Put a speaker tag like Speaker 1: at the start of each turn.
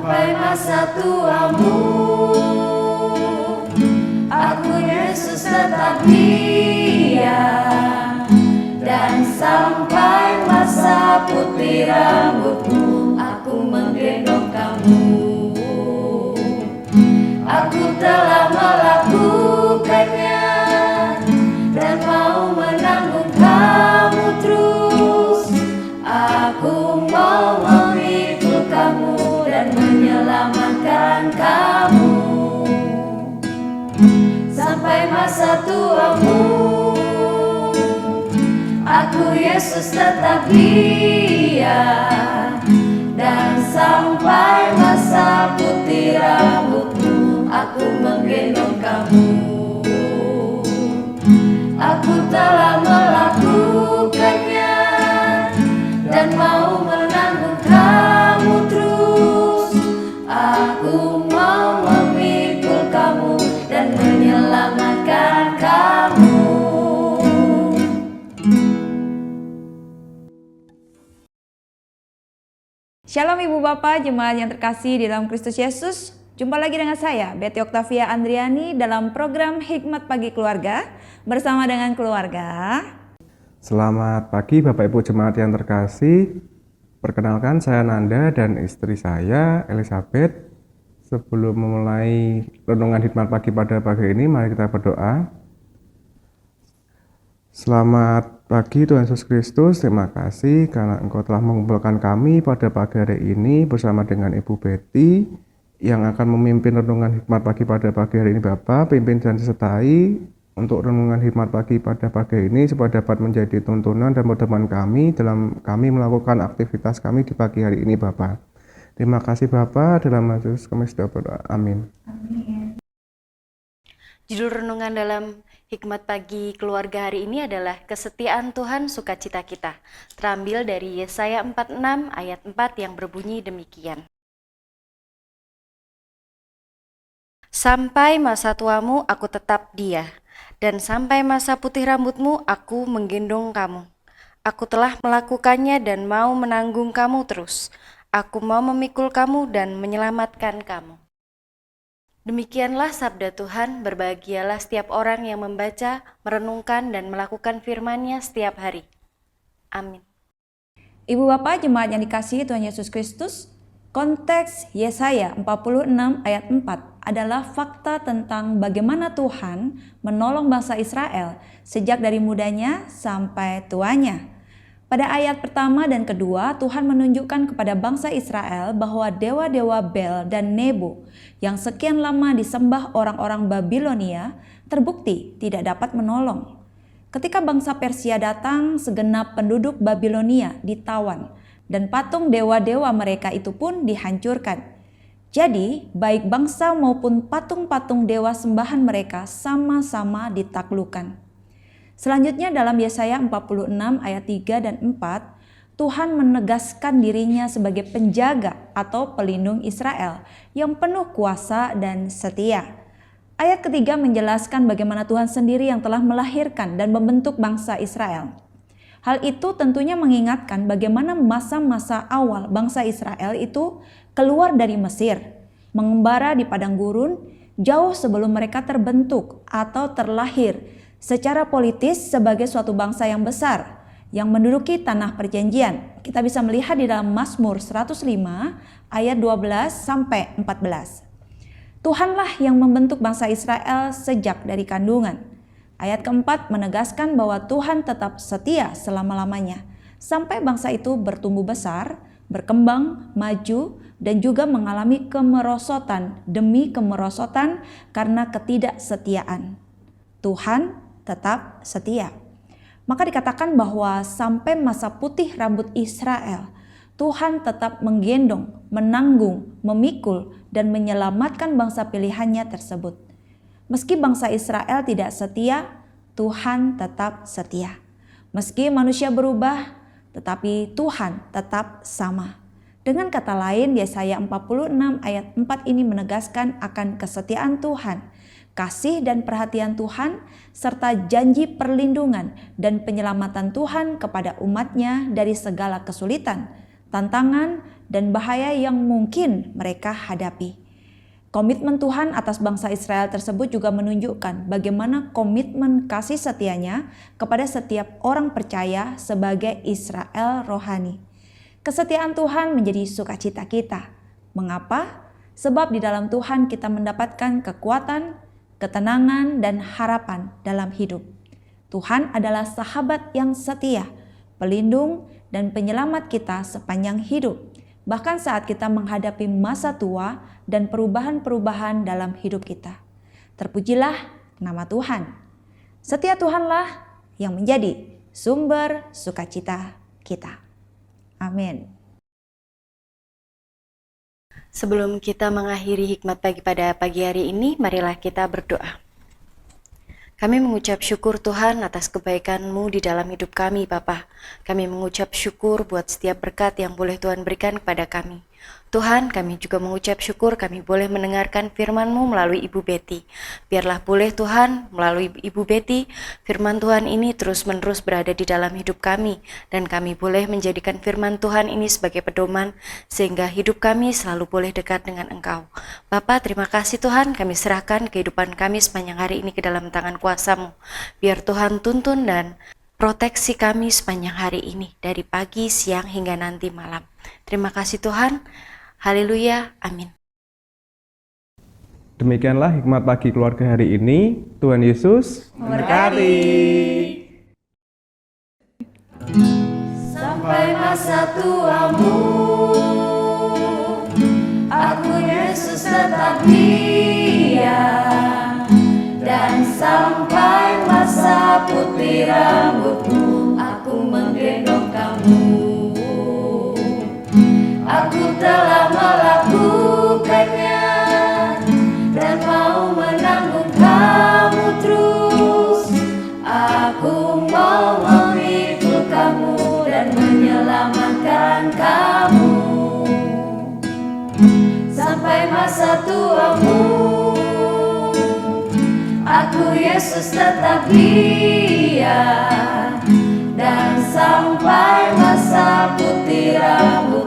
Speaker 1: sampai masa tuamu. Aku Yesus tetap dia, dan sampai masa putih rambutmu aku menggendong kamu. Aku telah melakukannya dan mau menanggung kamu terus. Aku mau memikul kamu dan menyelamatkan kamu sampai masa tuamu. Aku Yesus tetap dia, dan sampai masa putih rambutmu aku menggendong kamu. Aku telah melakukannya dan mau menanggung kamu terus. Aku mau memikul kamu dan menyelamatkan kamu.
Speaker 2: Shalom Ibu Bapak, jemaat yang terkasih di dalam Kristus Yesus. Jumpa lagi dengan saya, Betty Octavia Andriani, dalam program Hikmat Pagi Keluarga bersama dengan keluarga.
Speaker 3: Selamat pagi Bapak Ibu jemaat yang terkasih. Perkenalkan, saya Nanda dan istri saya Elizabeth. Sebelum memulai renungan Hikmat Pagi pada pagi ini, mari kita berdoa. Selamat pagi Tuhan Yesus Kristus, terima kasih karena Engkau telah mengumpulkan kami pada pagi hari ini bersama dengan Ibu Betty yang akan memimpin renungan Hikmat Pagi pada pagi hari ini. Bapak, pimpin dan sertai untuk renungan Hikmat Pagi pada pagi ini supaya dapat menjadi tuntunan dan pedoman kami dalam kami melakukan aktivitas kami di pagi hari ini, Bapak. Terima kasih Bapak, dalam nama Yesus kami sudah berdoa. Amin.
Speaker 2: Amin.
Speaker 4: Judul renungan dalam Hikmat Pagi Keluarga hari ini adalah Kesetiaan Tuhan Sukacita Kita. Terambil dari Yesaya 46 ayat 4 yang berbunyi demikian. Sampai masa tuamu aku tetap dia, dan sampai masa putih rambutmu aku menggendong kamu. Aku telah melakukannya dan mau menanggung kamu terus. Aku mau memikul kamu dan menyelamatkan kamu. Demikianlah sabda Tuhan, berbahagialah setiap orang yang membaca, merenungkan, dan melakukan firman-Nya setiap hari. Amin.
Speaker 2: Ibu Bapak, jemaat yang dikasihi Tuhan Yesus Kristus, konteks Yesaya 46 ayat 4 adalah fakta tentang bagaimana Tuhan menolong bangsa Israel sejak dari mudanya sampai tuanya. Pada ayat pertama dan kedua, Tuhan menunjukkan kepada bangsa Israel bahwa dewa-dewa Bel dan Nebo yang sekian lama disembah orang-orang Babilonia terbukti tidak dapat menolong. Ketika bangsa Persia datang, segenap penduduk Babilonia ditawan dan patung dewa-dewa mereka itu pun dihancurkan. Jadi, baik bangsa maupun patung-patung dewa sembahan mereka sama-sama ditaklukkan. Selanjutnya dalam Yesaya 46 ayat 3 dan 4, Tuhan menegaskan dirinya sebagai penjaga atau pelindung Israel yang penuh kuasa dan setia. Ayat ketiga menjelaskan bagaimana Tuhan sendiri yang telah melahirkan dan membentuk bangsa Israel. Hal itu tentunya mengingatkan bagaimana masa-masa awal bangsa Israel itu keluar dari Mesir, mengembara di padang gurun jauh sebelum mereka terbentuk atau terlahir secara politis sebagai suatu bangsa yang besar yang menduduki tanah perjanjian. Kita bisa melihat di dalam Mazmur 105 ayat 12 sampai 14. Tuhanlah yang membentuk bangsa Israel sejak dari kandungan. Ayat keempat menegaskan bahwa Tuhan tetap setia selama-lamanya sampai bangsa itu bertumbuh besar, berkembang, maju, dan juga mengalami kemerosotan demi kemerosotan karena ketidaksetiaan. Tuhan tetap setia. Maka dikatakan bahwa sampai masa putih rambut Israel, Tuhan tetap menggendong, menanggung, memikul, dan menyelamatkan bangsa pilihannya tersebut. Meski bangsa Israel tidak setia, Tuhan tetap setia. Meski manusia berubah, tetapi Tuhan tetap sama. Dengan kata lain, Yesaya 46 ayat 4 ini menegaskan akan kesetiaan Tuhan, kasih dan perhatian Tuhan, serta janji perlindungan dan penyelamatan Tuhan kepada umatnya dari segala kesulitan, tantangan, dan bahaya yang mungkin mereka hadapi. Komitmen Tuhan atas bangsa Israel tersebut juga menunjukkan bagaimana komitmen kasih setianya kepada setiap orang percaya sebagai Israel rohani. Kesetiaan Tuhan menjadi sukacita kita. Mengapa? Sebab di dalam Tuhan kita mendapatkan kekuatan, ketenangan, dan harapan dalam hidup. Tuhan adalah sahabat yang setia, pelindung, dan penyelamat kita sepanjang hidup, bahkan saat kita menghadapi masa tua dan perubahan-perubahan dalam hidup kita. Terpujilah nama Tuhan. Setia Tuhanlah yang menjadi sumber sukacita kita. Amin.
Speaker 4: Sebelum kita mengakhiri hikmat pagi pada pagi hari ini, marilah kita berdoa. Kami mengucap syukur Tuhan atas kebaikan-Mu di dalam hidup kami, Bapa. Kami mengucap syukur buat setiap berkat yang boleh Tuhan berikan kepada kami. Tuhan, kami juga mengucap syukur kami boleh mendengarkan firman-Mu melalui Ibu Betty. Biarlah boleh Tuhan, melalui Ibu Betty, firman Tuhan ini terus-menerus berada di dalam hidup kami, dan kami boleh menjadikan firman Tuhan ini sebagai pedoman, sehingga hidup kami selalu boleh dekat dengan Engkau. Bapa, terima kasih Tuhan, kami serahkan kehidupan kami sepanjang hari ini ke dalam tangan kuasa-Mu. Biar Tuhan tuntun dan proteksi kami sepanjang hari ini, dari pagi, siang, hingga nanti malam. Terima kasih Tuhan. Haleluya. Amin.
Speaker 3: Demikianlah hikmat pagi keluarga hari ini. Tuhan Yesus memberkati.
Speaker 1: Sampai masa tuamu, aku Yesus tetap dia. Dan sampai masa putih rambutmu, aku menggendong kamu. Aku telah melakukannya dan mau menanggung kamu terus. Aku mau memikul kamu dan menyelamatkan kamu sampai masa tuamu. Aku Yesus tetap dia, dan sampai masa putih rambut